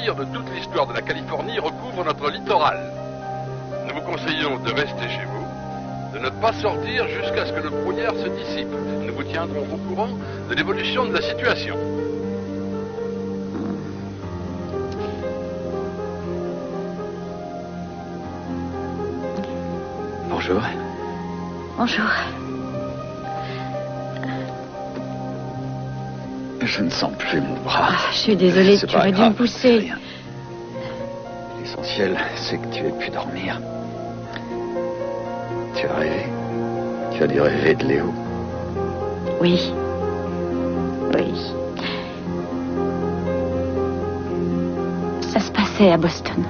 l'empire de toute l'histoire de la Californie recouvre notre littoral. Nous vous conseillons de rester chez vous, de ne pas sortir jusqu'à ce que le brouillard se dissipe. Nous vous tiendrons au courant de l'évolution de la situation. Bonjour. Bonjour. Je ne sens plus mon bras. Ah, je suis désolée, tu aurais dû me pousser. L'essentiel, c'est que tu aies pu dormir. Tu as rêvé? Tu as dû rêver de Léo. Oui. Oui. Ça se passait à Boston.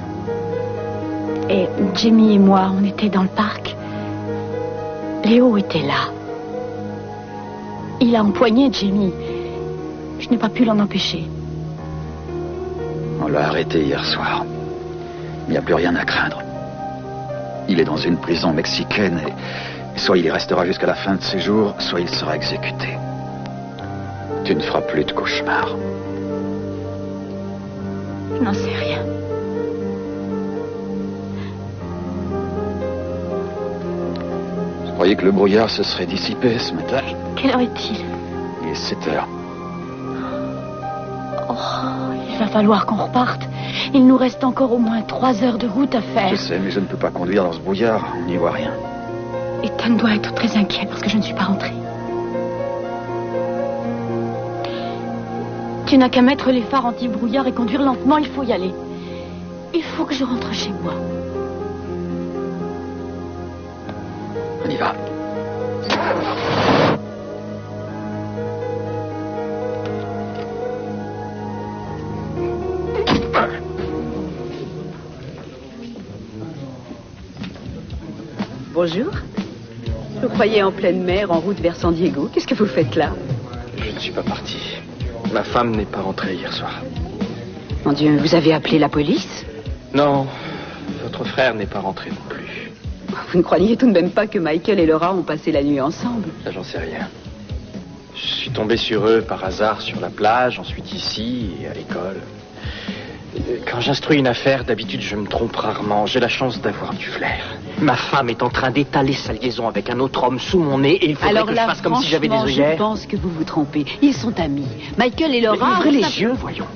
Et Jamie et moi, on était dans le parc. Léo était là. Il a empoigné Jamie. Je n'ai pas pu l'en empêcher. On l'a arrêté hier soir. Il n'y a plus rien à craindre. Il est dans une prison mexicaine et soit il y restera jusqu'à la fin de ses jours, soit il sera exécuté. Tu ne feras plus de cauchemars. Je n'en sais rien. Je croyais que le brouillard se serait dissipé ce matin. Quelle heure est-il? Il est 7 heures. Oh, il va falloir qu'on reparte. Il nous reste encore au moins 3 heures de route à faire. Je sais, mais je ne peux pas conduire dans ce brouillard. On n'y voit rien. Ethan doit être très inquiet parce que je ne suis pas rentrée. Tu n'as qu'à mettre les phares anti-brouillard et conduire lentement. Il faut y aller. Il faut que je rentre chez moi. On y va. Bonjour. Je vous croyais en pleine mer, en route vers San Diego. Qu'est-ce que vous faites là? Je ne suis pas parti. Ma femme n'est pas rentrée hier soir. Mon Dieu, vous avez appelé la police? Non, votre frère n'est pas rentré non plus. Vous ne croyez tout de même pas que Michael et Laura ont passé la nuit ensemble? Ça, j'en sais rien. Je suis tombé sur eux par hasard sur la plage, ensuite ici et à l'école. Quand j'instruis une affaire, d'habitude, je me trompe rarement. J'ai la chance d'avoir du flair. Ma femme est en train d'étaler sa liaison avec un autre homme sous mon nez et il faudrait que je fasse comme si j'avais des œillères. Je pense que vous vous trompez. Ils sont amis. Michael et Laura... Mais ouvrez les yeux, voyons.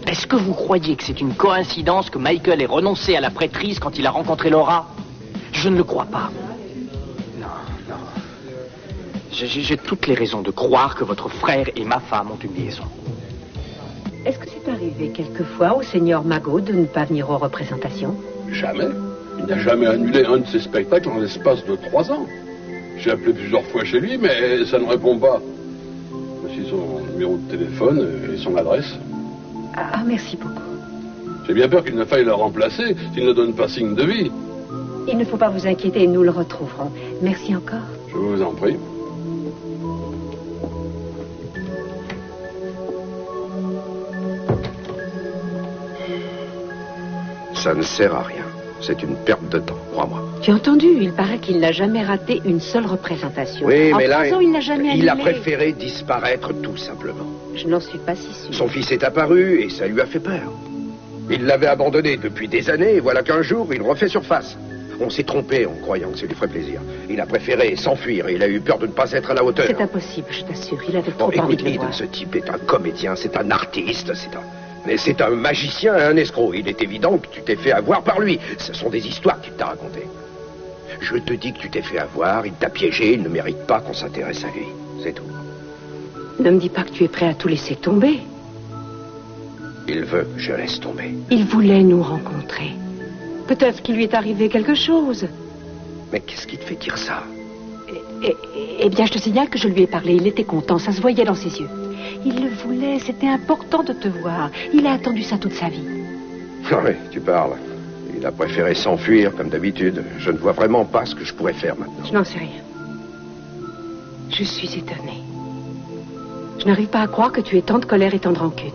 Est-ce que vous croyez que c'est une coïncidence que Michael ait renoncé à la prêtrise quand il a rencontré Laura? Je ne le crois pas. Non, non. J'ai toutes les raisons de croire que votre frère et ma femme ont une liaison. Est-ce que c'est arrivé quelquefois au seigneur Magot de ne pas venir aux représentations? Jamais. Il n'a jamais annulé un de ses spectacles en l'espace de 3 ans. J'ai appelé plusieurs fois chez lui, mais ça ne répond pas. Voici son numéro de téléphone et son adresse. Ah, merci beaucoup. J'ai bien peur qu'il ne faille le remplacer s'il ne donne pas signe de vie. Il ne faut pas vous inquiéter, nous le retrouverons. Merci encore. Je vous en prie. Ça ne sert à rien. C'est une perte de temps, crois-moi. Tu as entendu? Il paraît qu'il n'a jamais raté une seule représentation. Oui, mais là, il n'a jamais annulé. Il a préféré disparaître tout simplement. Je n'en suis pas si sûre. Son fils est apparu et ça lui a fait peur. Il l'avait abandonné depuis des années et voilà qu'un jour, il refait surface. On s'est trompé en croyant que ça lui ferait plaisir. Il a préféré s'enfuir et il a eu peur de ne pas être à la hauteur. C'est impossible, je t'assure. Il avait trop envie de le voir. Ce type est un comédien, c'est un artiste, c'est un magicien et un escroc. Il est évident que tu t'es fait avoir par lui. Ce sont des histoires qu'il t'a racontées. Je te dis que tu t'es fait avoir, il t'a piégé, il ne mérite pas qu'on s'intéresse à lui. C'est tout. Ne me dis pas que tu es prêt à tout laisser tomber. Il veut que je laisse tomber. Il voulait nous rencontrer. Peut-être qu'il lui est arrivé quelque chose. Mais qu'est-ce qui te fait dire ça? Eh bien, je te signale que je lui ai parlé. Il était content, ça se voyait dans ses yeux. Il le voulait, c'était important de te voir. Il a attendu ça toute sa vie. Oui, tu parles. Il a préféré s'enfuir, comme d'habitude. Je ne vois vraiment pas ce que je pourrais faire maintenant. Je n'en sais rien. Je suis étonnée. Je n'arrive pas à croire que tu aies tant de colère et tant de rancune.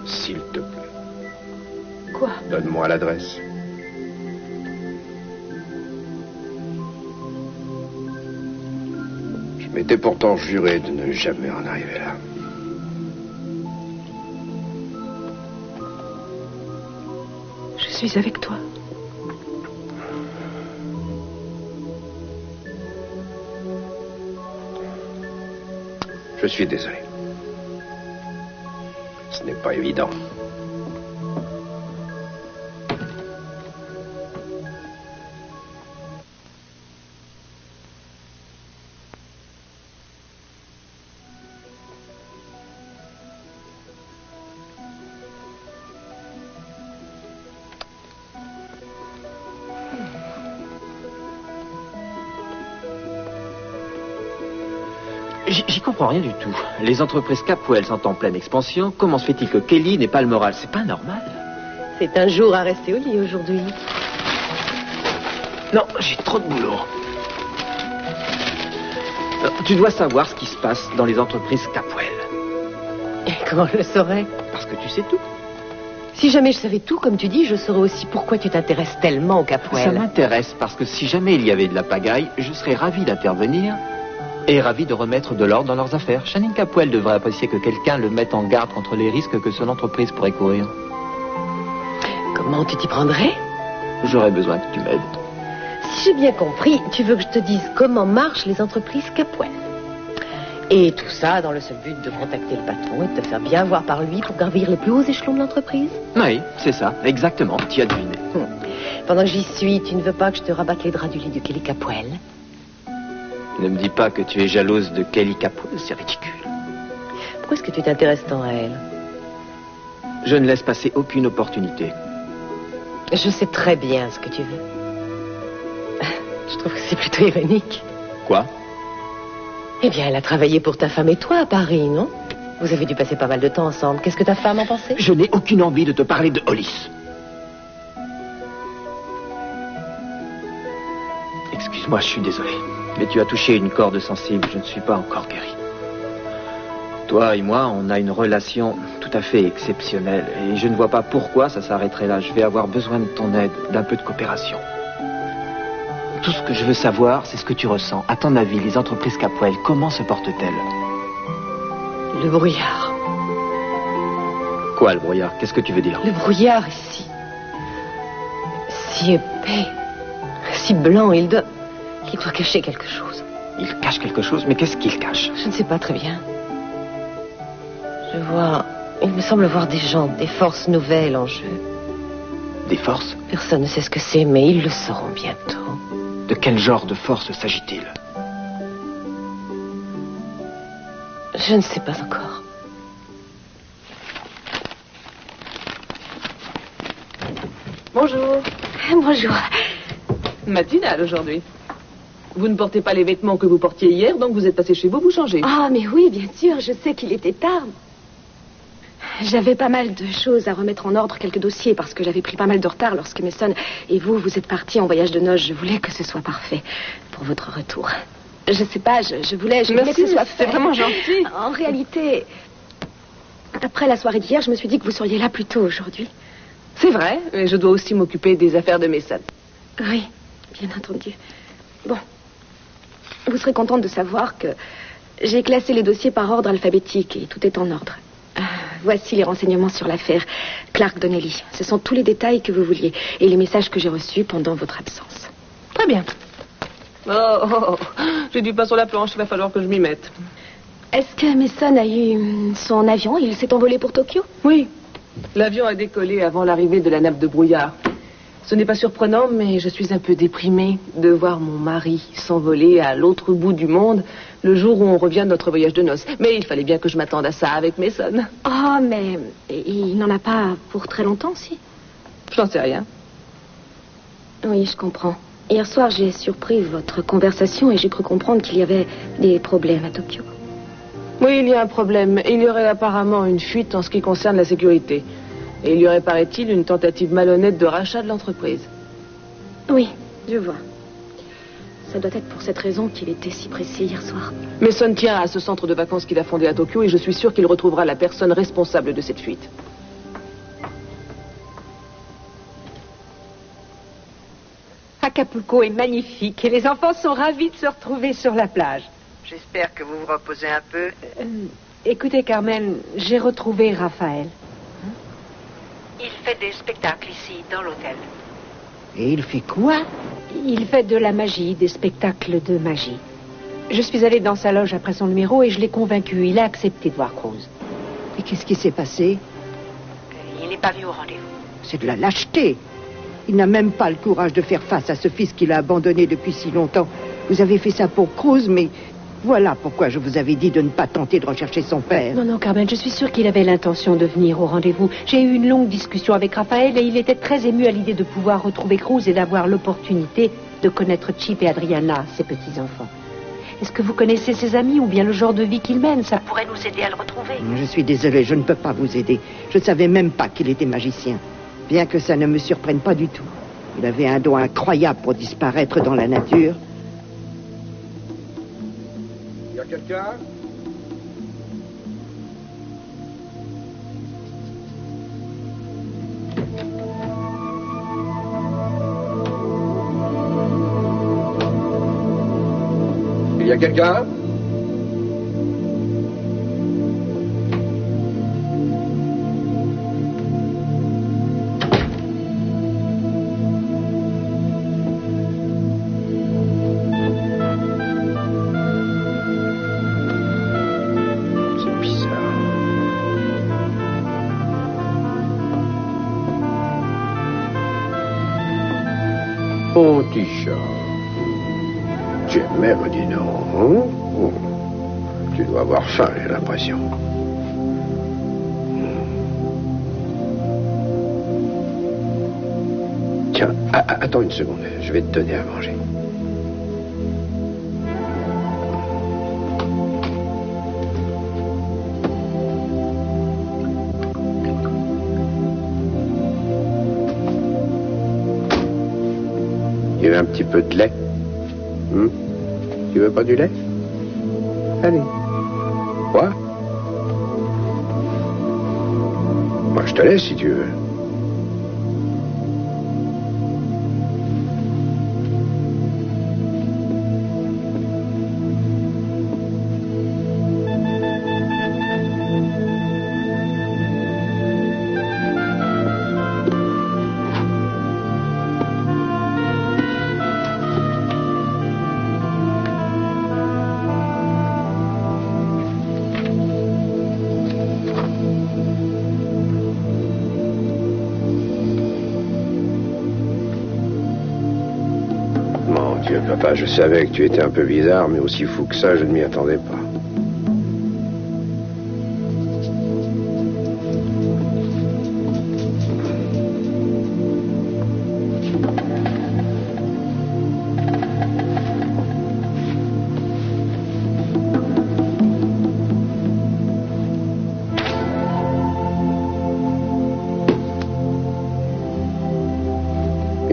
S'il te plaît. Quoi? Donne-moi l'adresse. m'étais pourtant juré de ne jamais en arriver là. Je suis avec toi. Je suis désolé. Ce n'est pas évident. J'y comprends rien du tout. Les entreprises Capwell sont en pleine expansion. Comment se fait-il que Kelly n'ait pas le moral? C'est pas normal. C'est un jour à rester au lit aujourd'hui. Non, j'ai trop de boulot. Tu dois savoir ce qui se passe dans les entreprises Capwell. Et comment je le saurais? Parce que tu sais tout. Si jamais je savais tout, comme tu dis, je saurais aussi pourquoi tu t'intéresses tellement au Capwell. Ça m'intéresse parce que si jamais il y avait de la pagaille, je serais ravi d'intervenir et ravi de remettre de l'ordre dans leurs affaires. Channing Capwell devrait apprécier que quelqu'un le mette en garde contre les risques que son entreprise pourrait courir. Comment tu t'y prendrais? J'aurais besoin que tu m'aides. Si j'ai bien compris, tu veux que je te dise comment marchent les entreprises Capwell. Et tout ça dans le seul but de contacter le patron et de te faire bien voir par lui pour gravir les plus hauts échelons de l'entreprise? Oui, c'est ça, exactement, tu as deviné. Pendant que j'y suis, tu ne veux pas que je te rabatte les draps du lit de Kelly Capwell? Ne me dis pas que tu es jalouse de Kelly Capwell, c'est ridicule. Pourquoi est-ce que tu t'intéresses tant à elle? Je ne laisse passer aucune opportunité. Je sais très bien ce que tu veux. Je trouve que c'est plutôt ironique. Quoi? Eh bien, elle a travaillé pour ta femme et toi à Paris, non? Vous avez dû passer pas mal de temps ensemble. Qu'est-ce que ta femme en pensait? Je n'ai aucune envie de te parler de Hollis. Excuse-moi, je suis désolé. Mais tu as touché une corde sensible. Je ne suis pas encore guéri. Toi et moi, on a une relation tout à fait exceptionnelle. Et je ne vois pas pourquoi ça s'arrêterait là. Je vais avoir besoin de ton aide, d'un peu de coopération. Tout ce que je veux savoir, c'est ce que tu ressens. À ton avis, les entreprises Capwell, comment se portent-elles? Le brouillard. Quoi, le brouillard? Qu'est-ce que tu veux dire? Le brouillard ici. Si épais. Si blanc, il doit cacher quelque chose. Il cache quelque chose? Mais qu'est-ce qu'il cache? Je ne sais pas très bien. Il me semble voir des gens, des forces nouvelles en jeu. Des forces? Personne ne sait ce que c'est, mais ils le sauront bientôt. De quel genre de force s'agit-il? Je ne sais pas encore. Bonjour. Bonjour. Matinale aujourd'hui. Vous ne portez pas les vêtements que vous portiez hier, donc vous êtes passé chez vous changer. Ah, mais oui, bien sûr, je sais qu'il était tard. J'avais pas mal de choses à remettre en ordre, quelques dossiers, parce que j'avais pris pas mal de retard lorsque Mason et vous êtes partis en voyage de noces. Je voulais que ce soit parfait pour votre retour. Je sais pas, je voulais que ce soit fait. C'est vraiment gentil. En réalité, après la soirée d'hier, je me suis dit que vous seriez là plus tôt aujourd'hui. C'est vrai, mais je dois aussi m'occuper des affaires de Mason. Oui, bien entendu. Bon, vous serez contente de savoir que j'ai classé les dossiers par ordre alphabétique et tout est en ordre. Voici les renseignements sur l'affaire Clark Donnelly. Ce sont tous les détails que vous vouliez et les messages que j'ai reçus pendant votre absence. Très bien. Oh, j'ai du pain sur la planche, il va falloir que je m'y mette. Est-ce que Mason a eu son avion? Il s'est envolé pour Tokyo? Oui. L'avion a décollé avant l'arrivée de la nappe de brouillard. Ce n'est pas surprenant, mais je suis un peu déprimée de voir mon mari s'envoler à l'autre bout du monde le jour où on revient de notre voyage de noces. Mais il fallait bien que je m'attende à ça avec Mason. Oh, mais il n'en a pas pour très longtemps, si? J'en sais rien. Oui, je comprends. Hier soir, j'ai surpris votre conversation et j'ai cru comprendre qu'il y avait des problèmes à Tokyo. Oui, il y a un problème. Il y aurait apparemment une fuite en ce qui concerne la sécurité. Et il y aurait, paraît-il, une tentative malhonnête de rachat de l'entreprise. Oui, je vois. Ça doit être pour cette raison qu'il était si pressé hier soir. Mason tient à ce centre de vacances qu'il a fondé à Tokyo et je suis sûre qu'il retrouvera la personne responsable de cette fuite. Acapulco est magnifique et les enfants sont ravis de se retrouver sur la plage. J'espère que vous vous reposez un peu. Écoutez, Carmen, j'ai retrouvé Raphaël. Il fait des spectacles ici, dans l'hôtel. Et il fait quoi? Il fait de la magie, des spectacles de magie. Je suis allée dans sa loge après son numéro et je l'ai convaincu. Il a accepté de voir Cruz. Et qu'est-ce qui s'est passé? Il n'est pas venu au rendez-vous. C'est de la lâcheté. Il n'a même pas le courage de faire face à ce fils qu'il a abandonné depuis si longtemps. Vous avez fait ça pour Cruz, mais voilà pourquoi je vous avais dit de ne pas tenter de rechercher son père. Non, Carmen, je suis sûre qu'il avait l'intention de venir au rendez-vous. J'ai eu une longue discussion avec Raphaël et il était très ému à l'idée de pouvoir retrouver Cruz et d'avoir l'opportunité de connaître Chip et Adriana, ses petits-enfants. Est-ce que vous connaissez ses amis ou bien le genre de vie qu'il mène? Ça pourrait nous aider à le retrouver. Je suis désolée, je ne peux pas vous aider. Je ne savais même pas qu'il était magicien. Bien que ça ne me surprenne pas du tout. Il avait un don incroyable pour disparaître dans la nature. Il y a quelqu'un? Il y a quelqu'un? Mon petit chat. Tu es maigre, dis donc. Hein? Oh. Tu dois avoir faim, j'ai l'impression. Tiens, attends une seconde. Je vais te donner à manger. Il y avait un petit peu de lait. Tu veux pas du lait? Allez. Quoi? Moi, je te laisse si tu veux. Papa, je savais que tu étais un peu bizarre, mais aussi fou que ça, je ne m'y attendais pas.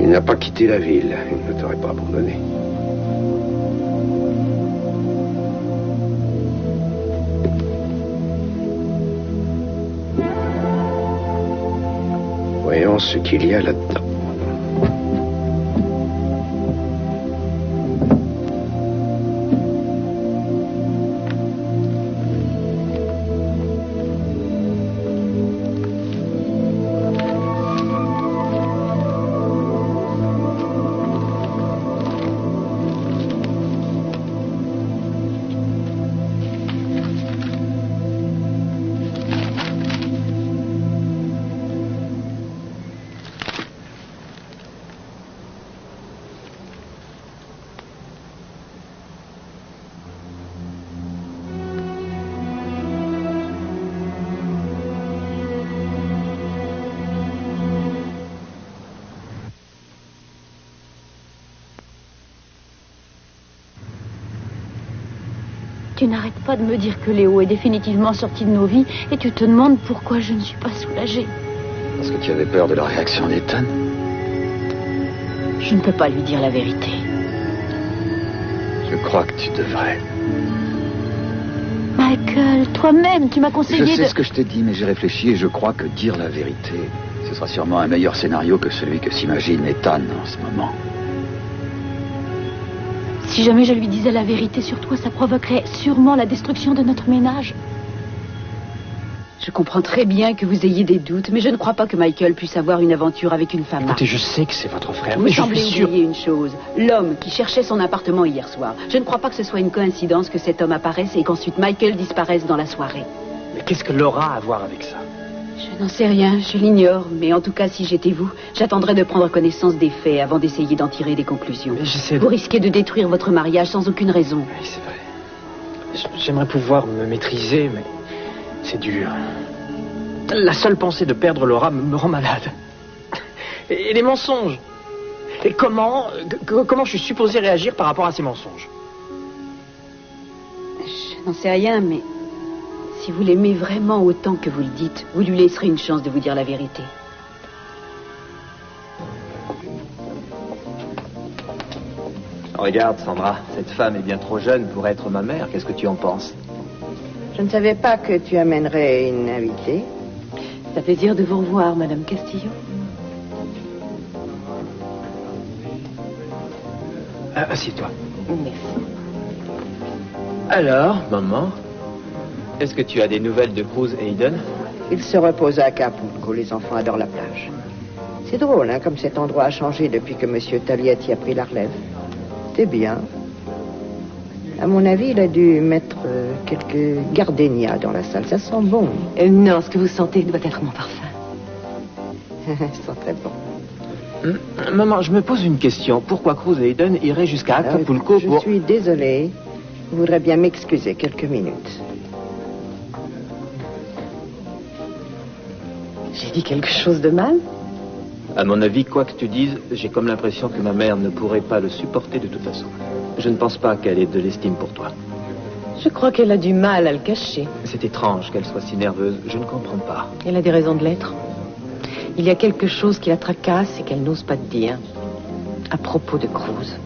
Il n'a pas quitté la ville, il ne t'aurait pas abandonné. Voyons ce qu'il y a là-dedans. Tu n'arrêtes pas de me dire que Léo est définitivement sorti de nos vies et tu te demandes pourquoi je ne suis pas soulagée. Parce que tu avais peur de la réaction d'Ethan? Je ne peux pas lui dire la vérité. Je crois que tu devrais. Michael, toi-même, tu m'as conseillé Je sais ce que je t'ai dit, mais j'ai réfléchi et je crois que dire la vérité, ce sera sûrement un meilleur scénario que celui que s'imagine Ethan en ce moment. Si Si jamais je lui disais la vérité sur toi, ça provoquerait sûrement la destruction de notre ménage. Je comprends très bien que vous ayez des doutes, mais je ne crois pas que Michael puisse avoir une aventure avec une femme. Écoutez, je sais que c'est votre frère, Vous mais je semblez suis sûr... oublier une chose. L'homme qui cherchait son appartement hier soir. Je ne crois pas que ce soit une coïncidence que cet homme apparaisse et qu'ensuite Michael disparaisse dans la soirée. Mais qu'est-ce que Laura a à voir avec ça? Je n'en sais rien, je l'ignore, mais en tout cas, si j'étais vous, j'attendrais de prendre connaissance des faits avant d'essayer d'en tirer des conclusions. Vous risquez de détruire votre mariage sans aucune raison. Oui, c'est vrai. J'aimerais pouvoir me maîtriser, mais c'est dur. La seule pensée de perdre Laura me rend malade. Et les mensonges. Et comment je suis supposé réagir par rapport à ces mensonges? Je n'en sais rien, mais si vous l'aimez vraiment autant que vous le dites, vous lui laisserez une chance de vous dire la vérité. Regarde, Sandra, cette femme est bien trop jeune pour être ma mère. Qu'est-ce que tu en penses? Je ne savais pas que tu amènerais une invitée. C'est un plaisir de vous revoir, Madame Castillo. Assieds-toi. Merci. Alors, maman, est-ce que tu as des nouvelles de Cruz et Eden? Il se repose à Acapulco. Les enfants adorent la plage. C'est drôle, hein, comme cet endroit a changé depuis que M. Taglietti a pris la relève. C'est bien. À mon avis, il a dû mettre quelques gardénias dans la salle. Ça sent bon. Non, ce que vous sentez doit être mon parfum. Ça sent très bon. Maman, je me pose une question. Pourquoi Cruz et Eden iraient jusqu'à Acapulco pour... Je suis désolée. Je voudrais bien m'excuser quelques minutes. J'ai dit quelque chose de mal? À mon avis, quoi que tu dises, j'ai comme l'impression que ma mère ne pourrait pas le supporter de toute façon. Je ne pense pas qu'elle ait de l'estime pour toi. Je crois qu'elle a du mal à le cacher. C'est étrange qu'elle soit si nerveuse. Je ne comprends pas. Elle a des raisons de l'être. Il y a quelque chose qui la tracasse et qu'elle n'ose pas te dire. À propos de Cruz.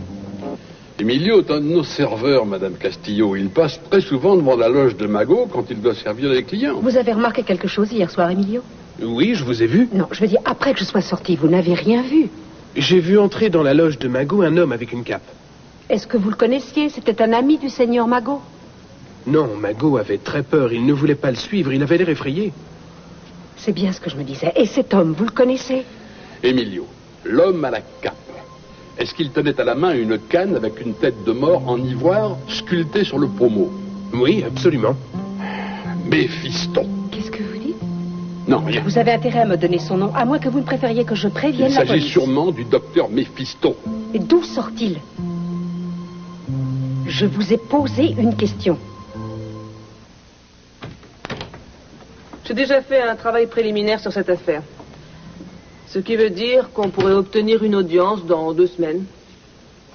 Emilio est un de nos serveurs, Madame Castillo. Il passe très souvent devant la loge de Mago quand il doit servir les clients. Vous avez remarqué quelque chose hier soir, Emilio? Oui, je vous ai vu. Non, je veux dire, après que je sois sortie, vous n'avez rien vu. J'ai vu entrer dans la loge de Mago un homme avec une cape. Est-ce que vous le connaissiez? C'était un ami du seigneur Mago? Non, Mago avait très peur. Il ne voulait pas le suivre. Il avait l'air effrayé. C'est bien ce que je me disais. Et cet homme, vous le connaissez? Emilio, l'homme à la cape. Est-ce qu'il tenait à la main une canne avec une tête de mort en ivoire sculptée sur le pommeau? Oui, absolument. Méphiston. Qu'est-ce que vous dites? Non, rien. Vous avez intérêt à me donner son nom, à moins que vous ne préfériez que je prévienne Il la s'agit police. sûrement du docteur Méphiston. Et d'où sort-il? Je vous ai posé une question. J'ai déjà fait un travail préliminaire sur cette affaire. Ce qui veut dire qu'on pourrait obtenir une audience dans 2 semaines.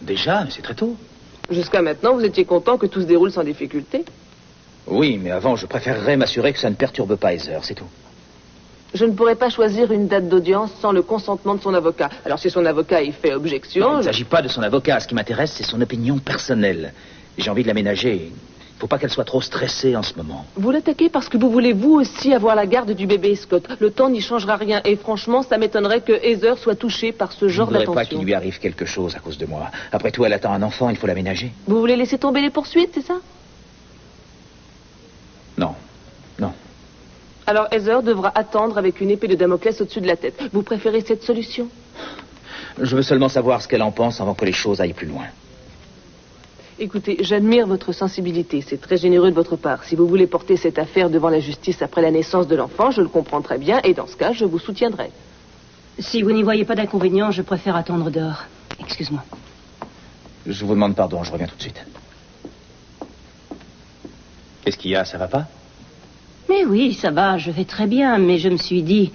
Déjà, mais c'est très tôt. Jusqu'à maintenant, vous étiez content que tout se déroule sans difficulté? Oui, mais avant, je préférerais m'assurer que ça ne perturbe pas Heather, c'est tout. Je ne pourrais pas choisir une date d'audience sans le consentement de son avocat. Alors si son avocat y fait objection... Il ne s'agit pas de son avocat. Ce qui m'intéresse, c'est son opinion personnelle. Et j'ai envie de l'aménager. Il ne faut pas qu'elle soit trop stressée en ce moment. Vous l'attaquez parce que vous voulez vous aussi avoir la garde du bébé Scott. Le temps n'y changera rien. Et franchement, ça m'étonnerait que Heather soit touchée par ce genre d'attention. Je ne voudrais pas qu'il lui arrive quelque chose à cause de moi. Après tout, elle attend un enfant, il faut l'aménager. Vous voulez laisser tomber les poursuites, c'est ça? Non. Non. Alors Heather devra attendre avec une épée de Damoclès au-dessus de la tête. Vous préférez cette solution? Je veux seulement savoir ce qu'elle en pense avant que les choses aillent plus loin. Écoutez, j'admire votre sensibilité. C'est très généreux de votre part. Si vous voulez porter cette affaire devant la justice après la naissance de l'enfant, je le comprends très bien. Et dans ce cas, je vous soutiendrai. Si vous n'y voyez pas d'inconvénient, je préfère attendre dehors. Excuse-moi. Je vous demande pardon, je reviens tout de suite. Qu'est-ce qu'il y a, ça va pas? Mais oui, ça va, je vais très bien, mais je me suis dit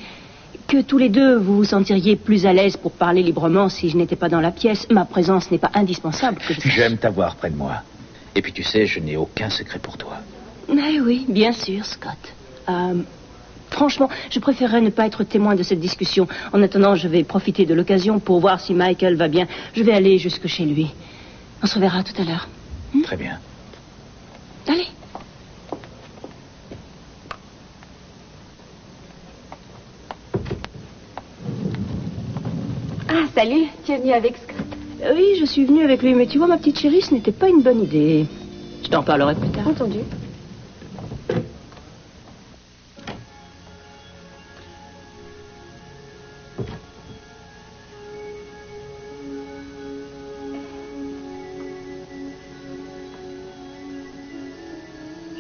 que tous les deux, vous vous sentiriez plus à l'aise pour parler librement si je n'étais pas dans la pièce. Ma présence n'est pas indispensable. J'aime t'avoir près de moi. Et puis tu sais, je n'ai aucun secret pour toi. Mais oui, bien sûr, Scott. Franchement, je préférerais ne pas être témoin de cette discussion. En attendant, je vais profiter de l'occasion pour voir si Michael va bien. Je vais aller jusque chez lui. On se reverra tout à l'heure. Très bien. Allez. Ah, salut, tu es venu avec Scott. Oui, je suis venue avec lui, mais tu vois, ma petite chérie, ce n'était pas une bonne idée. Je t'en parlerai plus tard. Entendu.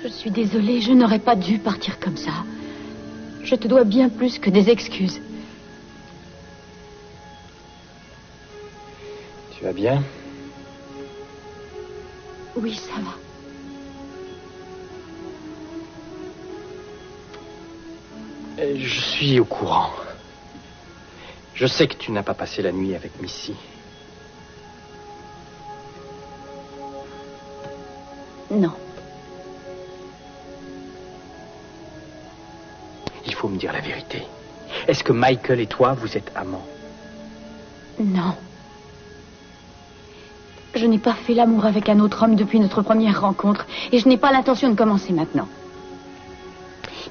Je suis désolée, je n'aurais pas dû partir comme ça. Je te dois bien plus que des excuses. Tu vas bien? Oui, ça va. Je suis au courant. Je sais que tu n'as pas passé la nuit avec Missy. Non. Il faut me dire la vérité. Est-ce que Michael et toi, vous êtes amants? Non. Je n'ai pas fait l'amour avec un autre homme depuis notre première rencontre et je n'ai pas l'intention de commencer maintenant.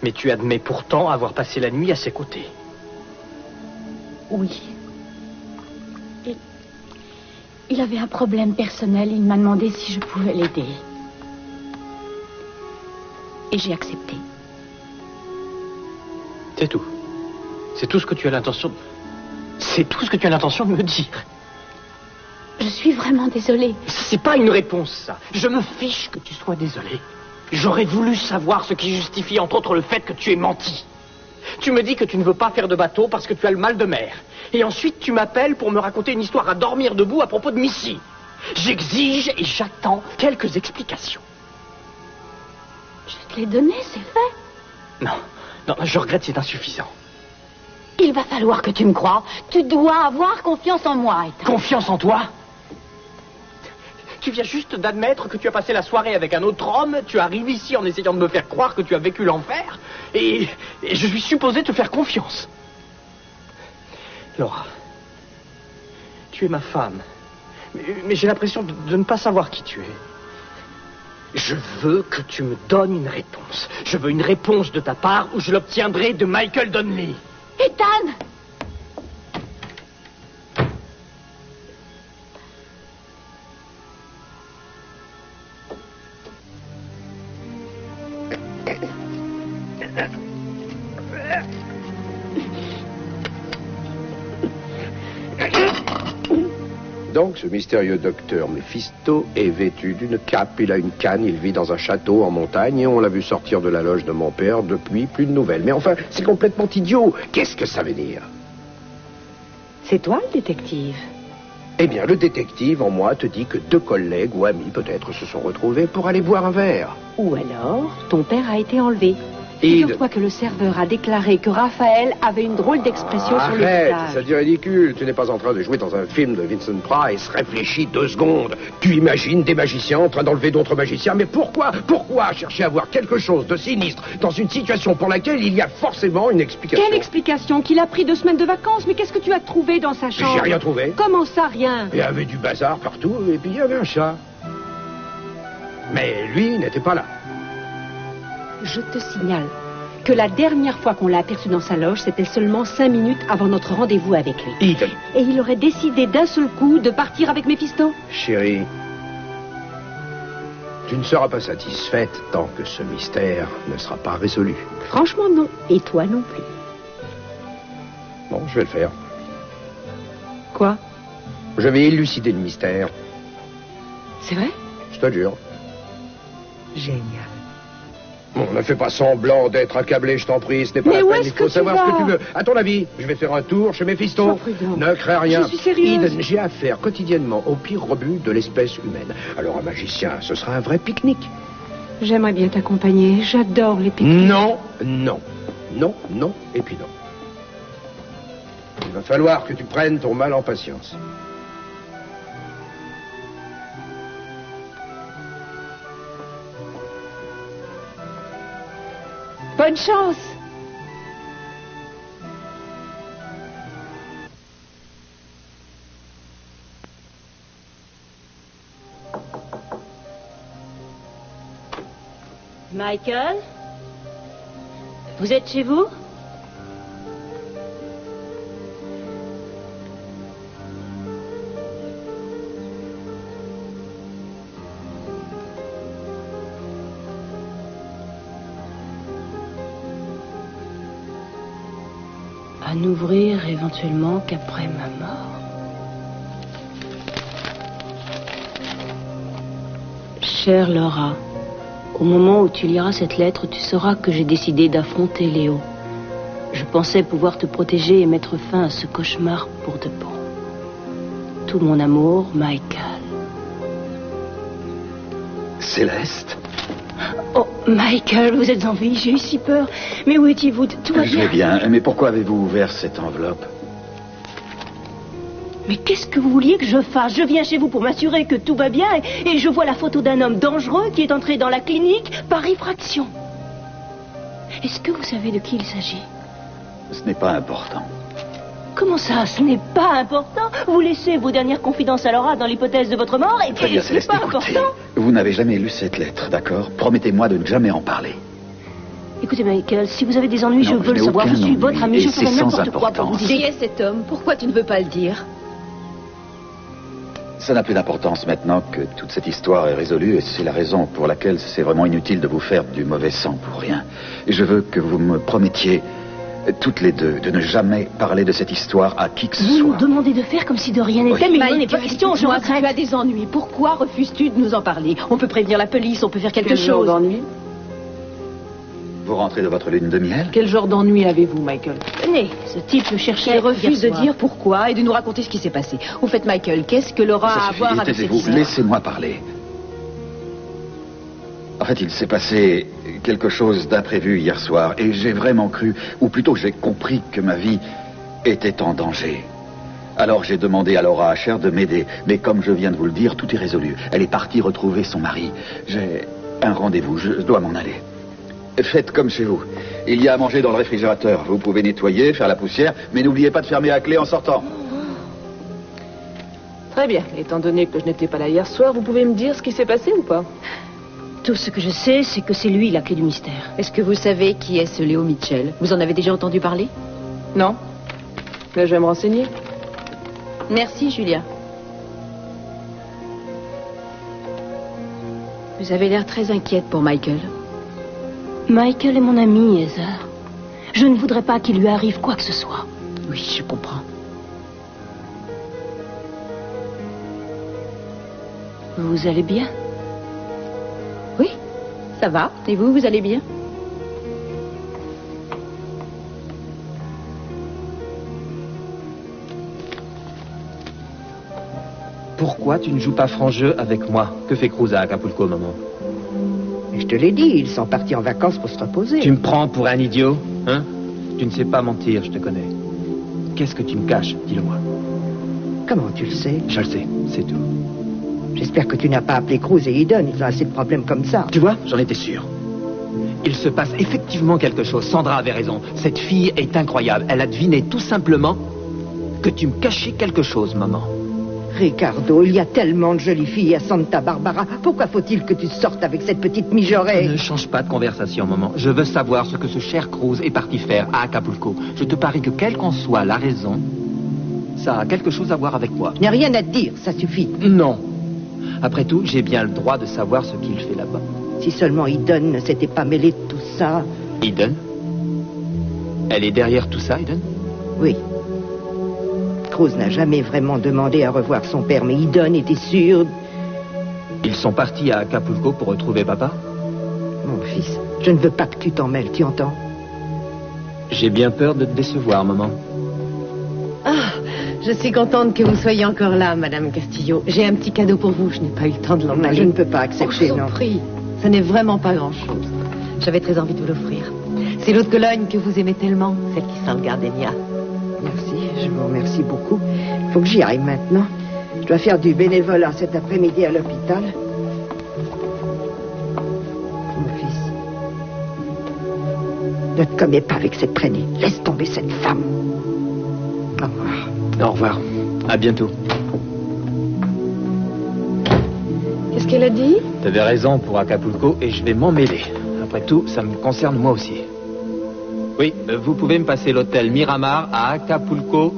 Mais tu admets pourtant avoir passé la nuit à ses côtés. Oui. Il avait un problème personnel. Il m'a demandé si je pouvais l'aider. Et j'ai accepté. C'est tout. C'est tout ce que tu as l'intention de... C'est tout ce que tu as l'intention de me dire. Je suis vraiment désolée. C'est pas une réponse, ça. Je me fiche que tu sois désolée. J'aurais voulu savoir ce qui justifie, entre autres, le fait que tu aies menti. Tu me dis que tu ne veux pas faire de bateau parce que tu as le mal de mer. Et ensuite, tu m'appelles pour me raconter une histoire à dormir debout à propos de Missy. J'exige et j'attends quelques explications. Je te l'ai donné, c'est fait. Non, je regrette, c'est insuffisant. Il va falloir que tu me crois. Tu dois avoir confiance en moi, Ethan. Confiance en toi? Tu viens juste d'admettre que tu as passé la soirée avec un autre homme, tu arrives ici en essayant de me faire croire que tu as vécu l'enfer, et je suis supposé te faire confiance. Laura, tu es ma femme, mais j'ai l'impression de ne pas savoir qui tu es. Je veux que tu me donnes une réponse. Je veux une réponse de ta part ou je l'obtiendrai de Michael Donnelly. Ethan! Donc, ce mystérieux docteur Mephisto est vêtu d'une cape, il a une canne, il vit dans un château en montagne et on l'a vu sortir de la loge de mon père depuis, plus de nouvelles. Mais enfin, c'est complètement idiot. Qu'est-ce que ça veut dire? C'est toi le détective? Eh bien, le détective en moi te dit que 2 collègues ou amis peut-être se sont retrouvés pour aller boire un verre. Ou alors, ton père a été enlevé. Figure-toi que le serveur a déclaré que Raphaël avait une drôle d'expression sur le Arrête, visage. ça dit ridicule. Tu n'es pas en train de jouer dans un film de Vincent Price. Réfléchis 2 secondes. Tu imagines des magiciens en train d'enlever d'autres magiciens. Mais pourquoi chercher à voir quelque chose de sinistre dans une situation pour laquelle il y a forcément une explication? Quelle explication? Qu'il a pris 2 semaines de vacances. Mais qu'est-ce que tu as trouvé dans sa chambre? J'ai rien trouvé. Comment ça, rien? Il y avait du bazar partout et puis il y avait un chat. Mais lui n'était pas là. Je te signale que la dernière fois qu'on l'a aperçu dans sa loge, c'était seulement 5 minutes avant notre rendez-vous avec lui. Eden. Et il aurait décidé d'un seul coup de partir avec Mephisto? Chérie, tu ne seras pas satisfaite tant que ce mystère ne sera pas résolu. Franchement, non. Et toi non plus. Bon, je vais le faire. Quoi? Je vais élucider le mystère. C'est vrai? Je te jure. Génial. Bon, ne fais pas semblant d'être accablé, je t'en prie, ce n'est pas Mais la où peine, est-ce il faut que tu savoir ce que vas? tu veux. À ton avis, je vais faire un tour chez Mephisto. Sois prudent. Ne crains rien. Je suis sérieuse. Eden, j'ai affaire quotidiennement au pire rebut de l'espèce humaine. Alors un magicien, ce sera un vrai pique-nique. J'aimerais bien t'accompagner. J'adore les pique-niques. Non, non, non, non, et puis non. Il va falloir que tu prennes ton mal en patience. Bonne chance. Michael? Vous êtes chez vous? à n'ouvrir éventuellement qu'après ma mort. Chère Laura, au moment où tu liras cette lettre, tu sauras que j'ai décidé d'affronter Léo. Je pensais pouvoir te protéger et mettre fin à ce cauchemar pour de bon. Tout mon amour, Michael. Céleste? Oh, Michael, vous êtes en vie, j'ai eu si peur. Mais où étiez-vous? Tout va bien? Je vais bien, mais pourquoi avez-vous ouvert cette enveloppe? Mais qu'est-ce que vous vouliez que je fasse? Je viens chez vous pour m'assurer que tout va bien et je vois la photo d'un homme dangereux qui est entré dans la clinique par effraction. Est-ce que vous savez de qui il s'agit? Ce n'est pas important. Comment ça, ce n'est pas important? Vous laissez vos dernières confidences à Laura dans l'hypothèse de votre mort et Très bien, ce n'est Céleste, pas écoutez. important? Vous n'avez jamais lu cette lettre, d'accord? Promettez-moi de ne jamais en parler. Écoutez, Michael, si vous avez des ennuis, Non, je veux je le n'ai savoir. Je aucun suis votre ennui, ami, je et ferai c'est sans n'importe quoi pour vous importance. dire. Qui est cet homme? Pourquoi tu ne veux pas le dire? Ça n'a plus d'importance maintenant que toute cette histoire est résolue et c'est la raison pour laquelle c'est vraiment inutile de vous faire du mauvais sang pour rien. Et je veux que vous me promettiez, toutes les deux, de ne jamais parler de cette histoire à qui que ce Vous soit. nous demandez de faire comme si de rien n'était, mais il n'est pas question, je Moi, si regrette. tu as des ennuis, pourquoi refuses-tu de nous en parler? On peut prévenir la police, on peut faire quelque Quel genre chose. d'ennui? Vous rentrez de votre lune de miel? Quel genre d'ennui avez-vous, Michael? Tenez, ce type le cherchait. Il refuse de hier soir. dire pourquoi et de nous raconter ce qui s'est passé. Au fait, Michael, qu'est-ce que Laura a Ça à suffit, voir avec cette taisez-vous, histoire? laissez-moi parler. En fait, il s'est passé quelque chose d'imprévu hier soir et j'ai vraiment cru, ou plutôt j'ai compris que ma vie était en danger. Alors j'ai demandé à Laura Asher de m'aider, mais comme je viens de vous le dire, tout est résolu. Elle est partie retrouver son mari. J'ai un rendez-vous, je dois m'en aller. Faites comme chez vous. Il y a à manger dans le réfrigérateur. Vous pouvez nettoyer, faire la poussière, mais n'oubliez pas de fermer à clé en sortant. Très bien. Étant donné que je n'étais pas là hier soir, vous pouvez me dire ce qui s'est passé ou pas? Tout ce que je sais, c'est que c'est lui la clé du mystère. Est-ce que vous savez qui est ce Léo Mitchell? Vous en avez déjà entendu parler? Non. Mais je vais me renseigner. Merci, Julia. Vous avez l'air très inquiète pour Michael. Michael est mon ami, Heather. Je ne voudrais pas qu'il lui arrive quoi que ce soit. Oui, je comprends. Vous allez bien? Oui, ça va. Et vous, vous allez bien? Pourquoi tu ne joues pas franc jeu avec moi? Que fait Cruz à Acapulco, maman? Je te l'ai dit, ils sont partis en vacances pour se reposer. Tu me prends pour un idiot, hein? Tu ne sais pas mentir, je te connais. Qu'est-ce que tu me caches? Dis-le-moi. Comment tu le sais? Je le sais, c'est tout. J'espère que tu n'as pas appelé Cruz et Eden, ils ont assez de problèmes comme ça. Tu vois, j'en étais sûr. Il se passe effectivement quelque chose. Sandra avait raison. Cette fille est incroyable. Elle a deviné tout simplement que tu me cachais quelque chose, maman. Ricardo, il y a tellement de jolies filles à Santa Barbara. Pourquoi faut-il que tu sortes avec cette petite mijaurée? Ne change pas de conversation, maman. Je veux savoir ce que ce cher Cruz est parti faire à Acapulco. Je te parie que quelle qu'en soit la raison, ça a quelque chose à voir avec moi. Il n'y a rien à te dire, ça suffit. Non. Après tout, j'ai bien le droit de savoir ce qu'il fait là-bas. Si seulement Eden ne s'était pas mêlé de tout ça. Eden? Elle est derrière tout ça, Eden? Oui. Cruz n'a jamais vraiment demandé à revoir son père, mais Eden était sûr. Ils sont partis à Acapulco pour retrouver papa? Mon fils, je ne veux pas que tu t'en mêles, tu entends? J'ai bien peur de te décevoir, maman. Ah, je suis contente que vous soyez encore là, Madame Castillo. J'ai un petit cadeau pour vous, je n'ai pas eu le temps de l'emballer. Je ne peux pas accepter, je vous en non. prie. Ce n'est vraiment pas grand-chose. J'avais très envie de vous l'offrir. C'est l'eau de Cologne que vous aimez tellement, celle qui sent le gardénia. Merci, je vous remercie beaucoup. Il faut que j'y aille maintenant. Je dois faire du bénévolat cet après-midi à l'hôpital. Mon fils, ne te commets pas avec cette traînée. Laisse tomber cette femme. Au revoir. Au revoir. À bientôt. Qu'est-ce qu'elle a dit? T'avais raison pour Acapulco et je vais m'en mêler. Après tout, ça me concerne moi aussi. Oui, vous pouvez me passer l'hôtel Miramar à Acapulco.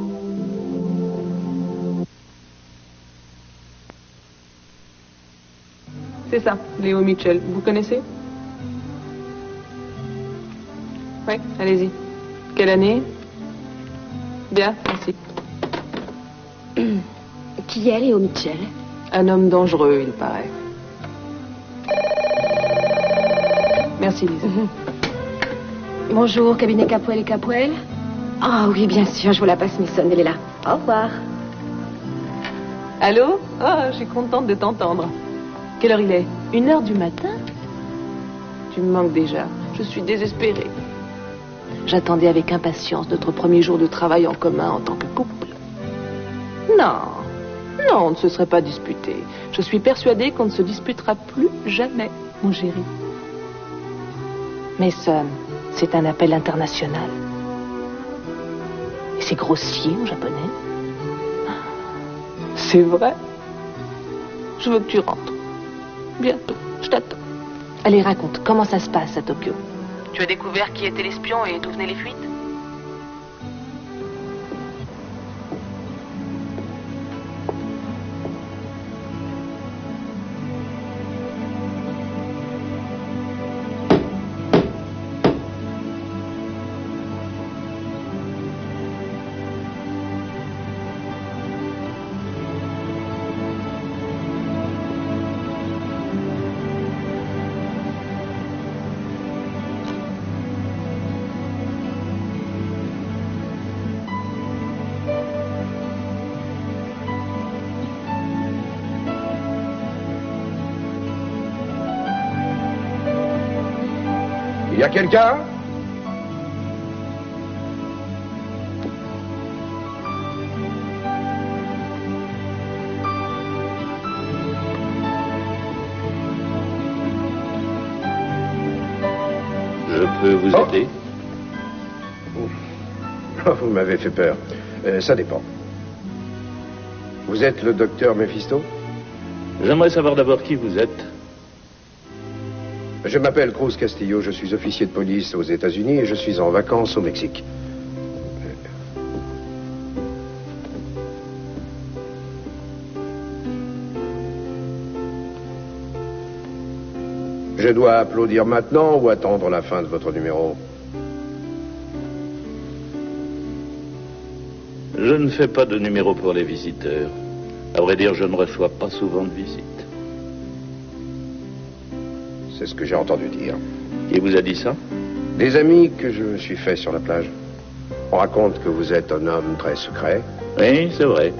C'est ça, Léo Mitchell. Vous connaissez? Oui, allez-y. Quelle année? Bien, merci. Qui est Léo Mitchell? Un homme dangereux, il paraît. Merci, Lisa. Bonjour, cabinet Capoel et Capoel. Ah oui, bien sûr, je vous la passe, Misson, elle est là. Au revoir. Allô? Oh, je suis contente de t'entendre. Quelle heure il est? 1h du matin? Tu me manques déjà. Je suis désespérée. J'attendais avec impatience notre premier jour de travail en commun en tant que couple. Non, on ne se serait pas disputé. Je suis persuadée qu'on ne se disputera plus jamais, mon chéri. Mason, c'est un appel international. Et c'est grossier en japonais. C'est vrai. Je veux que tu rentres. Bientôt, je t'attends. Allez, raconte, comment ça se passe à Tokyo? Tu as découvert qui était l'espion et d'où venaient les fuites? Il y a quelqu'un? Je peux vous aider? Vous m'avez fait peur. Ça dépend. Vous êtes le docteur Mephisto? J'aimerais savoir d'abord qui vous êtes. Je m'appelle Cruz Castillo, je suis officier de police aux États-Unis et je suis en vacances au Mexique. Je dois applaudir maintenant ou attendre la fin de votre numéro? Je ne fais pas de numéro pour les visiteurs. À vrai dire, je ne reçois pas souvent de visites. C'est ce que j'ai entendu dire. Qui vous a dit ça? Des amis que je me suis fait sur la plage. On raconte que vous êtes un homme très secret. Oui, c'est vrai.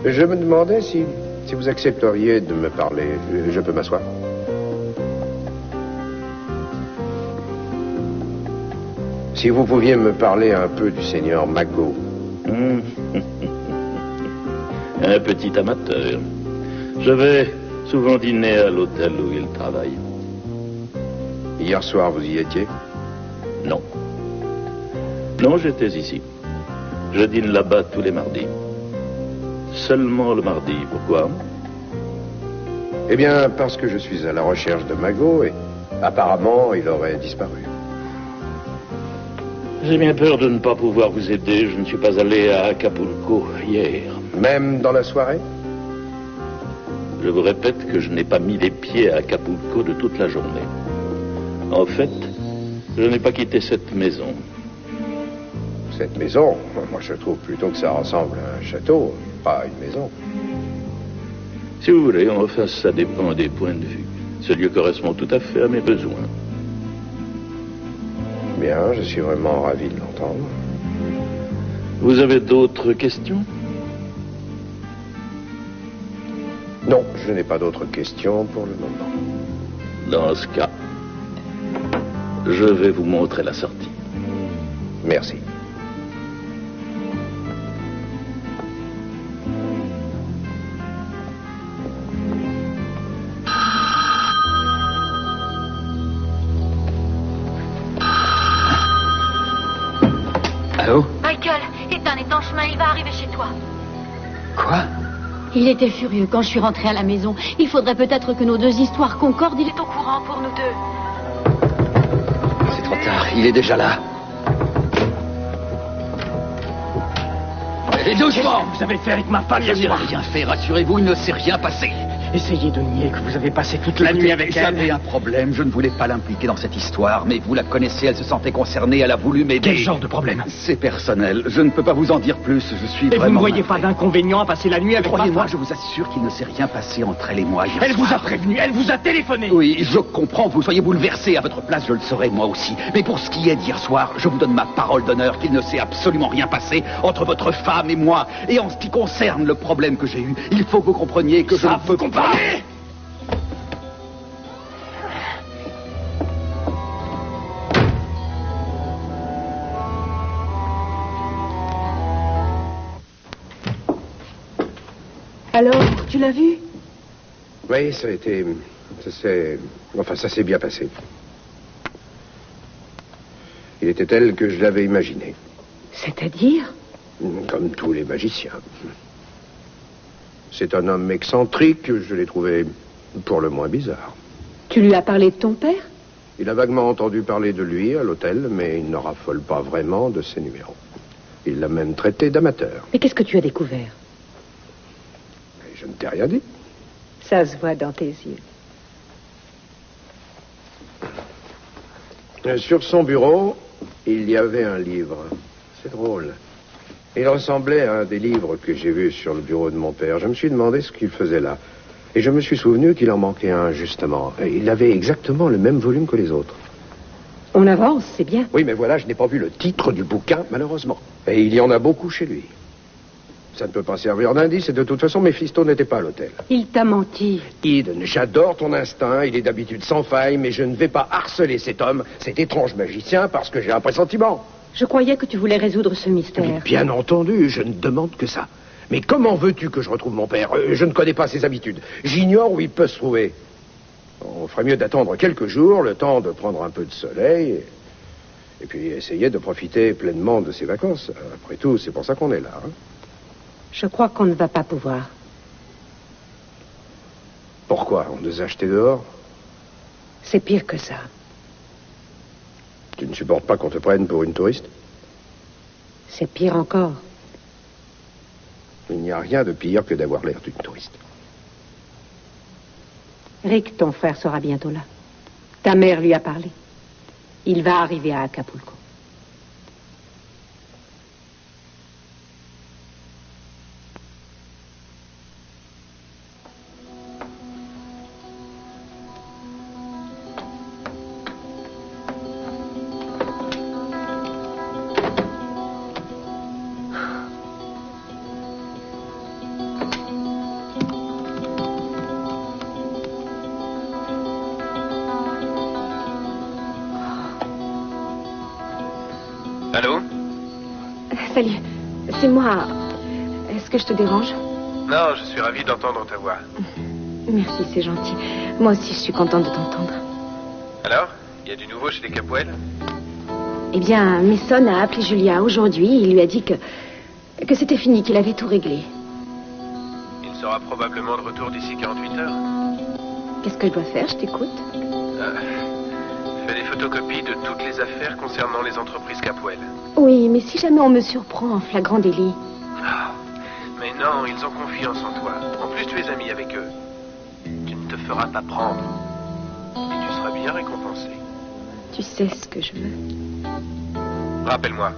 Je me demandais si vous accepteriez de me parler. Je peux m'asseoir? Si vous pouviez me parler un peu du seigneur Mago. Un petit amateur. Je vais souvent dîner à l'hôtel où il travaille. Hier soir, vous y étiez? Non. Non, j'étais ici. Je dîne là-bas tous les mardis. Seulement le mardi. Pourquoi? Eh bien, parce que je suis à la recherche de Mago et apparemment, il aurait disparu. J'ai bien peur de ne pas pouvoir vous aider. Je ne suis pas allé à Acapulco hier. Même dans la soirée? Je vous répète que je n'ai pas mis les pieds à Acapulco de toute la journée. En fait, je n'ai pas quitté cette maison. Cette maison? Moi, je trouve plutôt que ça ressemble à un château, pas à une maison. Si vous voulez, enfin, ça dépend des points de vue. Ce lieu correspond tout à fait à mes besoins. Bien, je suis vraiment ravi de l'entendre. Vous avez d'autres questions? Non, je n'ai pas d'autres questions pour le moment. Dans ce cas, je vais vous montrer la sortie. Merci. Allô? Michael, Ethan est en chemin, il va arriver chez toi. Quoi? Il était furieux quand je suis rentrée à la maison. Il faudrait peut-être que nos deux histoires concordent. Il est au courant pour nous deux. C'est trop tard, il est déjà là. Et doucement! Vous avez fait avec ma femme? Je n'ai rien fait, rassurez-vous, il ne s'est rien passé. Essayez de nier que vous avez passé toute la nuit avec elle. J'avais un problème, je ne voulais pas l'impliquer dans cette histoire, mais vous la connaissez, elle se sentait concernée, elle a voulu m'aider. Quel genre de problème? C'est personnel, je ne peux pas vous en dire plus, je suis Et vraiment... vous ne voyez pas d'inconvénient à passer la nuit avec Croyez-moi, papa? je vous assure qu'il ne s'est rien passé entre elle et moi hier Elle soir. vous a prévenu, elle vous a téléphoné. Oui, je comprends que vous soyez bouleversé. À votre place, je le serais moi aussi. Mais pour ce qui est d'hier soir, je vous donne ma parole d'honneur qu'il ne s'est absolument rien passé entre votre femme et moi. Et en ce qui concerne le problème que j'ai eu, il faut que vous compreniez que je ne peux pas... Alors, tu l'as vu? Oui, ça s'est bien passé. Il était tel que je l'avais imaginé. C'est-à-dire? Comme tous les magiciens. C'est un homme excentrique, je l'ai trouvé pour le moins bizarre. Tu lui as parlé de ton père? Il a vaguement entendu parler de lui à l'hôtel, mais il ne raffole pas vraiment de ses numéros. Il l'a même traité d'amateur. Mais qu'est-ce que tu as découvert? Et je ne t'ai rien dit. Ça se voit dans tes yeux. Sur son bureau, il y avait un livre. C'est drôle. Il ressemblait à un des livres que j'ai vus sur le bureau de mon père. Je me suis demandé ce qu'il faisait là. Et je me suis souvenu qu'il en manquait un, justement. Il avait exactement le même volume que les autres. On avance, c'est bien. Oui, mais voilà, je n'ai pas vu le titre du bouquin, malheureusement. Et il y en a beaucoup chez lui. Ça ne peut pas servir d'indice, et de toute façon, Mephisto n'était pas à l'hôtel. Il t'a menti. Eden, j'adore ton instinct, il est d'habitude sans faille, mais je ne vais pas harceler cet homme, cet étrange magicien, parce que j'ai un pressentiment. Je croyais que tu voulais résoudre ce mystère. Mais bien entendu, je ne demande que ça. Mais comment veux-tu que je retrouve mon père? Je ne connais pas ses habitudes. J'ignore où il peut se trouver. On ferait mieux d'attendre quelques jours, le temps de prendre un peu de soleil, et puis essayer de profiter pleinement de ses vacances. Après tout, c'est pour ça qu'on est là. Hein? Je crois qu'on ne va pas pouvoir. Pourquoi? On nous a achetés dehors? C'est pire que ça. Tu ne supportes pas qu'on te prenne pour une touriste? C'est pire encore. Il n'y a rien de pire que d'avoir l'air d'une touriste. Rick, ton frère, sera bientôt là. Ta mère lui a parlé. Il va arriver à Acapulco. Allô? Salut, c'est moi. Est-ce que je te dérange? Non, je suis ravi d'entendre ta voix. Merci, c'est gentil. Moi aussi, je suis contente de t'entendre. Alors? Il y a du nouveau chez les Capwell? Eh bien, Mason a appelé Julia aujourd'hui. Il lui a dit que c'était fini, qu'il avait tout réglé. Il sera probablement de retour d'ici 48 heures. Qu'est-ce que je dois faire? Je t'écoute. Fais des photocopies de toutes les affaires concernant les entreprises Capwell. Oui, mais si jamais on me surprend en flagrant délit. Ah, mais non, ils ont confiance en toi. En plus, tu es ami avec eux. Tu ne te feras pas prendre. Et tu seras bien récompensé. Tu sais ce que je veux. Rappelle-moi.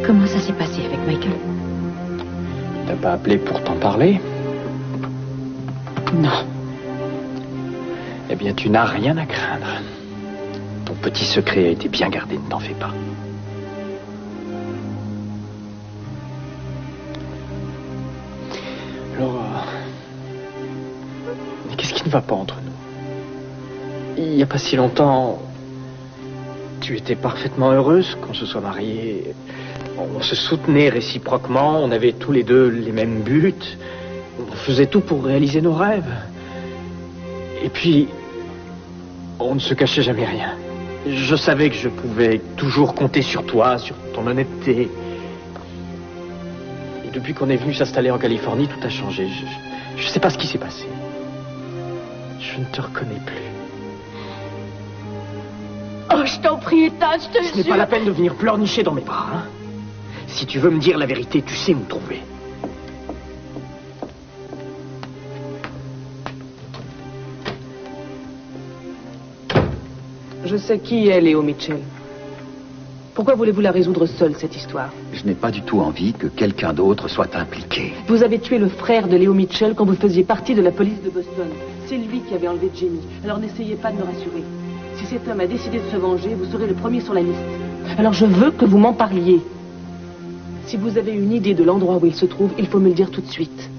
Comment ça s'est passé avec Michael? T'as pas appelé pour t'en parler? Non. Eh bien, tu n'as rien à craindre. Ton petit secret a été bien gardé, ne t'en fais pas. Alors, mais qu'est-ce qui ne va pas entre nous? Il n'y a pas si longtemps, Tu étais parfaitement heureuse qu'on se soit mariés. On se soutenait réciproquement, on avait tous les deux les mêmes buts. On faisait tout pour réaliser nos rêves. Et puis, on ne se cachait jamais rien. Je savais que je pouvais toujours compter sur toi, sur ton honnêteté. Et depuis qu'on est venu s'installer en Californie, tout a changé. Je ne sais pas ce qui s'est passé. Je ne te reconnais plus. Oh, je t'en prie, Ethan, je te jure. Ce n'est pas la peine de venir pleurnicher dans mes bras, hein. Si tu veux me dire la vérité, tu sais où me trouver. Je sais qui est Léo Mitchell. Pourquoi voulez-vous la résoudre seule, cette histoire? Je n'ai pas du tout envie que quelqu'un d'autre soit impliqué. Vous avez tué le frère de Léo Mitchell quand vous faisiez partie de la police de Boston. C'est lui qui avait enlevé Jenny. Alors n'essayez pas de me rassurer. Si cet homme a décidé de se venger, vous serez le premier sur la liste. Alors je veux que vous m'en parliez. Si vous avez une idée de l'endroit où il se trouve, il faut me le dire tout de suite.